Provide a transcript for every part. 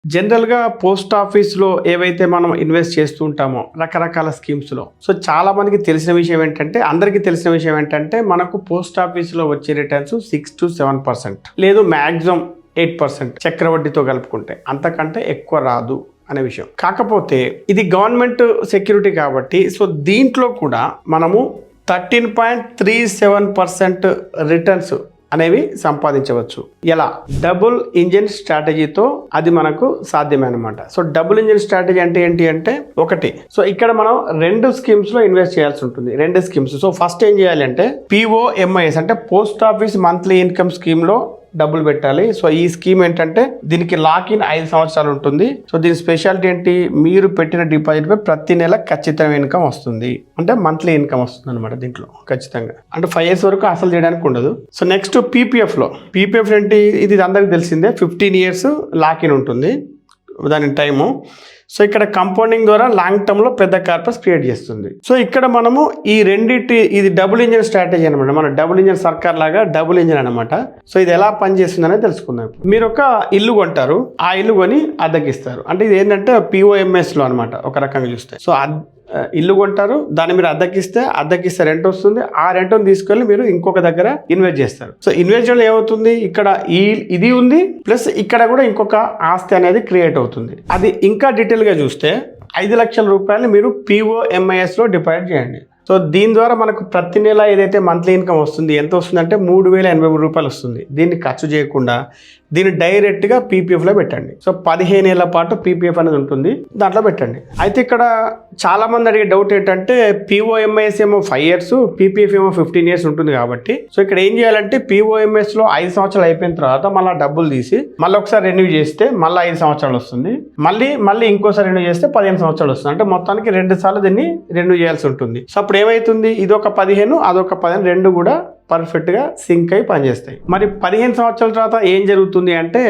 జనరల్‌గా పోస్ట్ ఆఫీస్‌లో ఏవైతే మనం ఇన్వెస్ట్ చేస్తూ ఉంటామో రకరకాల స్కీమ్స్‌లో. సో, చాలా మందికి తెలిసిన విషయం ఏంటంటే, అందరికీ తెలిసిన విషయం ఏంటంటే, మనకు పోస్ట్ ఆఫీస్‌లో వచ్చే రిటర్న్స్ 6-7% లేదు మాక్సిమం 8% చక్రవడ్డీతో కలుపుకుంటే. అంతకంటే ఎక్కువ రాదు అనే విషయం. కాకపోతే ఇది గవర్నమెంట్ సెక్యూరిటీ కాబట్టి సో, దీంట్లో కూడా మనము 13.37% రిటర్న్స్ అనేవి సంపాదించవచ్చు. ఎలా? డబుల్ ఇంజిన్ స్ట్రాటజీతో అది మనకు సాధ్యమే అనమాట. సో, డబుల్ ఇంజిన్ స్ట్రాటజీ అంటే ఏంటి అంటే, ఒకటి సో ఇక్కడ మనం 2 స్కీమ్స్లో ఇన్వెస్ట్ చేయాల్సి ఉంటుంది. 2 స్కీమ్స్. సో, ఫస్ట్ ఏం చేయాలి అంటే POMIS అంటే పోస్ట్ ఆఫీస్ మంత్లీ ఇన్కమ్ స్కీమ్లో డబ్బులు పెట్టాలి. సో, ఈ స్కీమ్ ఏంటంటే దీనికి లాక్ ఇన్ 5 సంవత్సరాలు ఉంటుంది. సో, దీని స్పెషాలిటీ ఏంటి, మీరు పెట్టిన డిపాజిట్ పై ప్రతి నెల ఖచ్చితమైన ఇన్కమ్ వస్తుంది. అంటే మంత్లీ ఇన్కమ్ వస్తుంది అనమాట దీంట్లో ఖచ్చితంగా. అంటే 5 years వరకు అసలు చేయడానికి ఉండదు. సో, నెక్స్ట్ PPFలో PPF ఏంటి, ఇది అందరికి తెలిసిందే. 15 years లాక్ ఇన్ ఉంటుంది దాని టైము. సో, ఇక్కడ కంపౌండింగ్ ద్వారా లాంగ్ టర్మ్లో పెద్ద కార్పస్ క్రియేట్ చేస్తుంది. సో, ఇక్కడ మనము ఈ ఇది డబుల్ ఇంజిన్ స్ట్రాటజీ అనమాట. మన డబుల్ ఇంజిన్ సర్కార్ లాగా డబుల్ ఇంజిన్ అనమాట. సో, ఇది ఎలా పనిచేస్తుంది అనేది తెలుసుకుందాం. మీరు ఒక ఇల్లు కొంటారు, ఆ ఇల్లు కొని అద్దెకిస్తారు. అంటే ఇది ఏంటంటే POMSలో అనమాట ఒక రకంగా చూస్తే. సో, ఇల్లు కొంటారు, దాన్ని మీరు అద్దెకిస్తే రెంట్ వస్తుంది. ఆ రెంట్ని తీసుకెళ్ళి మీరు ఇంకొక దగ్గర ఇన్వెస్ట్ చేస్తారు. సో, ఇన్వెస్ట్ చేయడం ఏమవుతుంది, ఇక్కడ ఇది ఉంది ప్లస్ ఇక్కడ కూడా ఇంకొక ఆస్తి అనేది క్రియేట్ అవుతుంది. అది ఇంకా డీటెయిల్గా చూస్తే 5 లక్షల రూపాయలు మీరు POMISలో డిపాజిట్ చేయండి. సో, దీని ద్వారా మనకు ప్రతి నెల ఏదైతే మంత్లీ ఇన్కమ్ వస్తుంది, ఎంత వస్తుందంటే 3,083 రూపాయలు వస్తుంది. దీన్ని ఖర్చు చేయకుండా దీన్ని డైరెక్ట్గా PPFలో పెట్టండి. సో, 15 ఏళ్ల పాటు PPF అనేది ఉంటుంది, దాంట్లో పెట్టండి. అయితే ఇక్కడ చాలా మంది అడిగే డౌట్ ఏంటంటే POMIS ఏమో 5 years, PPF ఏమో 15 years ఉంటుంది కాబట్టి సో, ఇక్కడ ఏం చేయాలంటే POMISలో 5 సంవత్సరాలు అయిపోయిన తర్వాత మళ్ళీ డబ్బులు తీసి మళ్ళీ ఒకసారి రెన్యూ చేస్తే మళ్ళీ 5 సంవత్సరాలు వస్తుంది. మళ్ళీ ఇంకోసారి రెన్యూ చేస్తే 15 సంవత్సరాలు వస్తుంది. అంటే మొత్తానికి 2 సార్లు దీన్ని రెన్యూ చేయాల్సి ఉంటుంది. సో, అప్పుడు ఏమవుతుంది, ఇదొక 15 అదొక 15 రెండు కూడా పర్ఫెక్ట్గా సింక్ అయి పనిచేస్తాయి. మరి 15 సంవత్సరాల తర్వాత ఏం జరుగుతుంది అంటే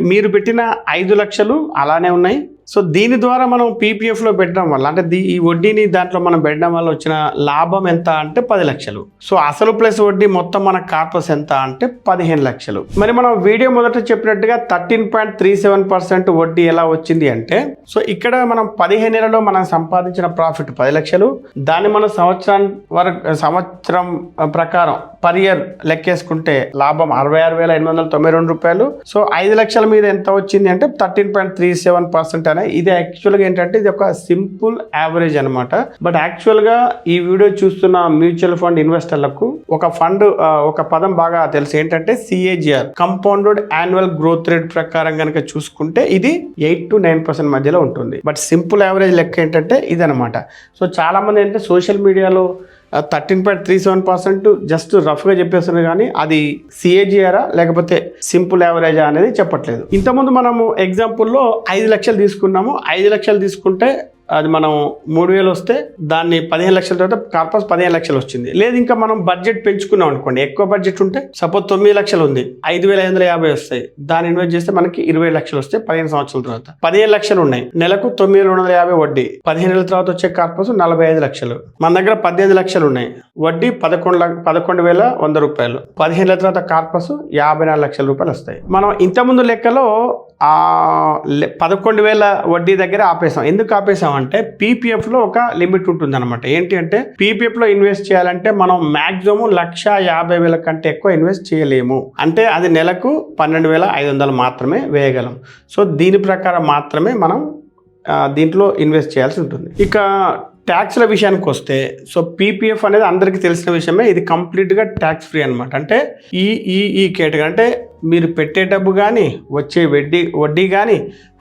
మీరు పెట్టిన 5 లక్షలు అలానే ఉన్నాయి. సో, దీని ద్వారా మనం PPFలో పెట్టడం వల్ల అంటే ఈ వడ్డీని దాంట్లో మనం పెట్టడం వల్ల వచ్చిన లాభం ఎంత అంటే 10 లక్షలు. సో, అసలు ప్లస్ వడ్డీ మొత్తం మన కార్పస్ ఎంత అంటే 15 లక్షలు. మరి మనం వీడియో మొదట చెప్పినట్టుగా 13.37% వడ్డీ ఎలా వచ్చింది అంటే సో, ఇక్కడ మనం 15 నెలలో మనం సంపాదించిన ప్రాఫిట్ 10 లక్షలు. దాన్ని మనం సంవత్సరం ప్రకారం పర్ ఇయర్ లెక్కేసుకుంటే లాభం 66,892 రూపాయలు. సో, 5 లక్షల మీద ఎంత వచ్చింది అంటే 13.37%. ఇది యాక్చువల్గా ఏంటంటే ఇది ఒక సింపుల్ యావరేజ్ అనమాట. బట్ యాక్చువల్గా ఈ వీడియో చూస్తున్న మ్యూచువల్ ఫండ్ ఇన్వెస్టర్లకు ఒక పదం బాగా తెలుసు, ఏంటంటే CAGR compounded annual growth rate ప్రకారం కనుక చూసుకుంటే ఇది 8-9% మధ్యలో ఉంటుంది. బట్ సింపుల్ యావరేజ్ లెక్క ఏంటంటే ఇది అనమాట. సో, చాలా మంది ఏంటంటే సోషల్ మీడియాలో 13.37% జస్ట్ రఫ్గా చెప్పేస్తున్నారు, కానీ అది CAGR లేకపోతే సింపుల్ యావరేజా అనేది చెప్పట్లేదు. ఇంతకుముందు మనము ఎగ్జాంపుల్లో 5 లక్షలు తీసుకున్నాము. 5 లక్షలు తీసుకుంటే అది మనం 3,000 వస్తే దాన్ని 15 లక్షల తర్వాత కార్పస్ 15 లక్షలు వచ్చింది. లేదు ఇంకా మనం బడ్జెట్ పెంచుకున్నాం అనుకోండి, ఎక్కువ బడ్జెట్ ఉంటే సపోజ్ 9 లక్షలు ఉంది, 5,550 వస్తాయి. దాన్ని ఇన్వెస్ట్ చేస్తే మనకి 20 లక్షలు వస్తాయి 15 సంవత్సరాల తర్వాత. 15 లక్షలు ఉన్నాయి, నెలకు 9,250 వడ్డీ, 15 నెలల తర్వాత వచ్చే కార్పస్ 45 లక్షలు. మన దగ్గర 18 లక్షలు ఉన్నాయి, వడ్డీ 11,100 రూపాయలు, 15 నెలల తర్వాత కార్పస్ 54 లక్షల రూపాయలు వస్తాయి. మనం ఇంతకుముందు లెక్కలో 11,000 వడ్డీ దగ్గర ఆపేసాం. ఎందుకు ఆపేసాం అంటే PPFలో ఒక లిమిట్ ఉంటుంది అనమాట. ఏంటి అంటే PPFలో ఇన్వెస్ట్ చేయాలంటే మనం మాక్సిమం 1,50,000 కంటే ఎక్కువ ఇన్వెస్ట్ చేయలేము. అంటే అది నెలకు 12,500 మాత్రమే వేయగలం. సో, దీని ప్రకారం మాత్రమే మనం దీంట్లో ఇన్వెస్ట్ చేయాల్సి ఉంటుంది. ఇక ట్యాక్స్ల విషయానికి వస్తే సో, PPF అనేది అందరికీ తెలిసిన విషయమే. ఇది కంప్లీట్గా ట్యాక్స్ ఫ్రీ అనమాట. అంటే ఈ కేటగిరీ అంటే మీరు పెట్టే డబ్బు కానీ వచ్చే వడ్డీ కానీ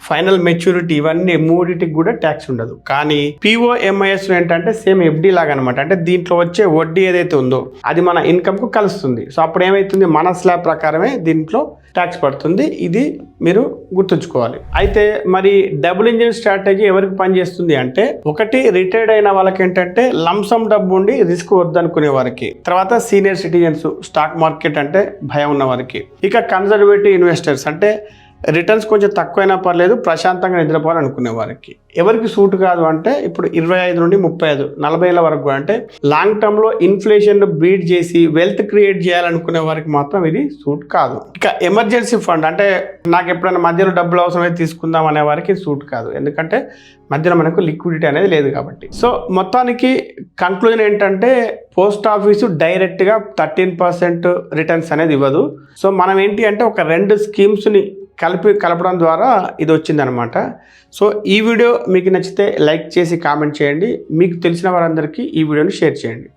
ఫైనల్ మెచ్యూరిటీ ఇవన్నీ మూడింటికి కూడా ట్యాక్స్ ఉండదు. కానీ POMIS ఏంటంటే సేమ్ FD లాగా అనమాట. అంటే దీంట్లో వచ్చే వడ్డీ ఏదైతే ఉందో అది మన ఇన్కమ్కు కలుస్తుంది. సో, అప్పుడు ఏమవుతుంది, మన స్లాబ్ ప్రకారమే దీంట్లో ట్యాక్స్ పడుతుంది. ఇది మీరు గుర్తుంచుకోవాలి. అయితే మరి డబుల్ ఇంజిన్ స్ట్రాటజీ ఎవరికి పనిచేస్తుంది అంటే, ఒకటి రిటైర్డ్ అయిన వాళ్ళకి ఏంటంటే లంసమ్ డబ్బు ఉండి రిస్క్ వద్దనుకునే వారికి, తర్వాత సీనియర్ సిటిజన్స్, స్టాక్ మార్కెట్ అంటే భయం ఉన్న వారికి, ఇక కన్జర్వేటివ్ ఇన్వెస్టర్స్ అంటే రిటర్న్స్ కొంచెం తక్కువైనా పర్లేదు, ప్రశాంతంగా నిద్రపోవాలనుకునే వారికి. ఎవరికి సూట్ కాదు అంటే ఇప్పుడు 25 నుండి 35 40 ఏళ్ళ వరకు అంటే లాంగ్ టర్మ్లో ఇన్ఫ్లేషన్ బీట్ చేసి వెల్త్ క్రియేట్ చేయాలనుకునే వారికి మాత్రం ఇది సూట్ కాదు. ఇక ఎమర్జెన్సీ ఫండ్ అంటే నాకు ఎప్పుడైనా మధ్యలో డబ్బులు అవసరమైతే తీసుకుందాం అనే వారికి సూట్ కాదు, ఎందుకంటే మధ్యలో మనకు లిక్విడిటీ అనేది లేదు కాబట్టి. సో మొత్తానికి కంక్లూజన్ ఏంటంటే పోస్ట్ ఆఫీసు డైరెక్ట్గా 13% రిటర్న్స్ అనేది ఇవ్వదు. సో మనం ఏంటి అంటే ఒక 2 స్కీమ్స్ని కలపడం ద్వారా ఇది వచ్చిందనమాట. సో ఈ వీడియో మీకు నచ్చితే లైక్ చేసి కామెంట్ చేయండి, మీకు తెలిసిన వారందరికీ ఈ వీడియోని షేర్ చేయండి.